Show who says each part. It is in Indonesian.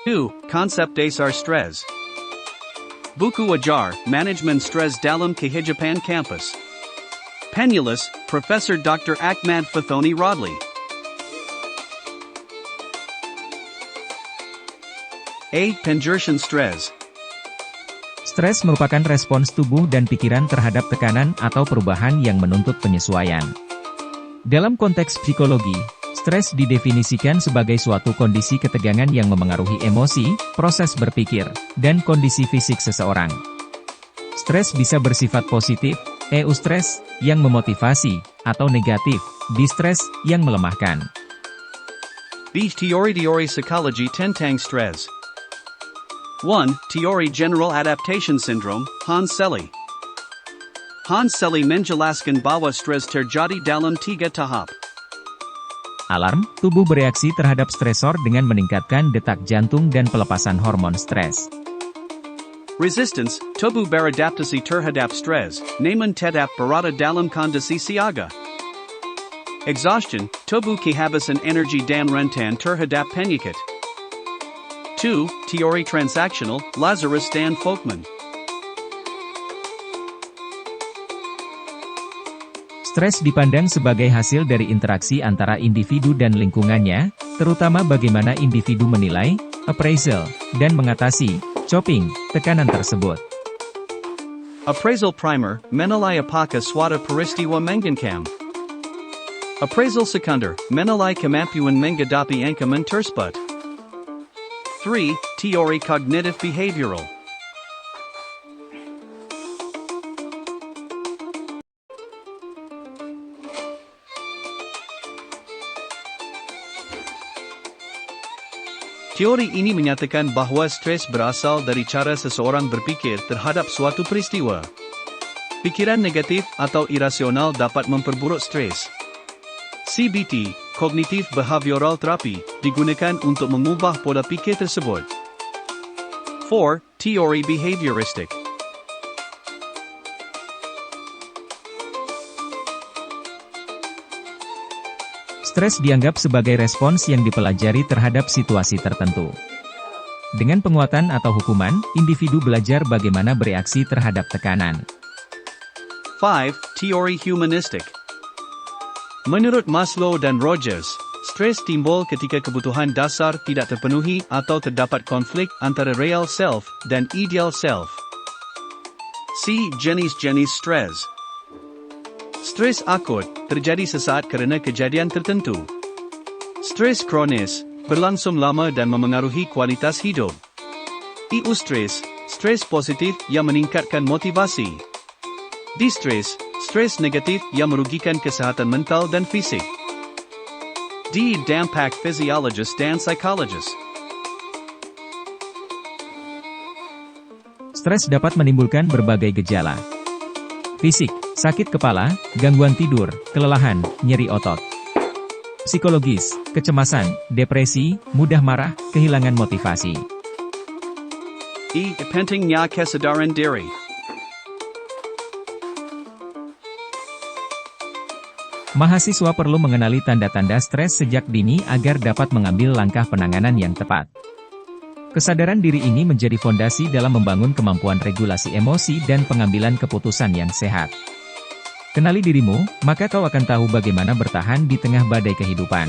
Speaker 1: 2. Konsep Dasar Stres. Buku Wajar, Manajemen Stres dalam Kehidupan Kampus. Penulis, Profesor Dr. Ahmad Fathoni Rodli. A. Penjursion Stres.
Speaker 2: Stres merupakan respons tubuh dan pikiran terhadap tekanan atau perubahan yang menuntut penyesuaian. Dalam konteks psikologi, stres didefinisikan sebagai suatu kondisi ketegangan yang memengaruhi emosi, proses berpikir, dan kondisi fisik seseorang. Stres bisa bersifat positif, eustress, yang memotivasi, atau negatif, distress, yang melemahkan.
Speaker 1: B. Teori psikologi tentang stres. 1. Teori General Adaptation Syndrome, Hans Selye. Hans Selye menjelaskan bahwa stres terjadi dalam 3 tahap.
Speaker 2: Alarm, tubuh bereaksi terhadap stresor dengan meningkatkan detak jantung dan pelepasan hormon stres.
Speaker 1: Resistance, tubuh beradaptasi terhadap stres, namun tetap berada dalam kondisi siaga. Exhaustion, tubuh kehabisan energi dan rentan terhadap penyakit. 2. Teori transaksional, Lazarus dan Folkman.
Speaker 2: Stres dipandang sebagai hasil dari interaksi antara individu dan lingkungannya, terutama bagaimana individu menilai, appraisal, dan mengatasi, coping, tekanan tersebut.
Speaker 1: Appraisal primer, menilai apakah suatu peristiwa mengenakan. Appraisal sekunder, menilai kemampuan menghadapi ancaman tersebut. 3. Teori Cognitive Behavioral. Teori ini menyatakan bahwa stres berasal dari cara seseorang berpikir terhadap suatu peristiwa. Pikiran negatif atau irasional dapat memperburuk stres. CBT, Cognitive Behavioral Therapy, digunakan untuk mengubah pola pikir tersebut. 4. Teori Behavioristik.
Speaker 2: Stres dianggap sebagai respons yang dipelajari terhadap situasi tertentu. Dengan penguatan atau hukuman, individu belajar bagaimana bereaksi terhadap tekanan.
Speaker 1: 5. Teori Humanistik. Menurut Maslow dan Rogers, stres timbul ketika kebutuhan dasar tidak terpenuhi atau terdapat konflik antara real self dan ideal self. C. Jenis-jenis stres. Stres akut terjadi sesaat kerana kejadian tertentu. Stres kronis berlangsung lama dan memengaruhi kualitas hidup. Eustress, stres positif yang meningkatkan motivasi. Distress, stres negatif yang merugikan kesehatan mental dan fisik. D. Dampak physiologis dan psikologis.
Speaker 2: Stres dapat menimbulkan berbagai gejala. Fisik, sakit kepala, gangguan tidur, kelelahan, nyeri otot. Psikologis, kecemasan, depresi, mudah marah, kehilangan motivasi.
Speaker 1: E. Pentingnya kesadaran diri.
Speaker 2: Mahasiswa perlu mengenali tanda-tanda stres sejak dini agar dapat mengambil langkah penanganan yang tepat. Kesadaran diri ini menjadi fondasi dalam membangun kemampuan regulasi emosi dan pengambilan keputusan yang sehat. Kenali dirimu, maka kau akan tahu bagaimana bertahan di tengah badai kehidupan.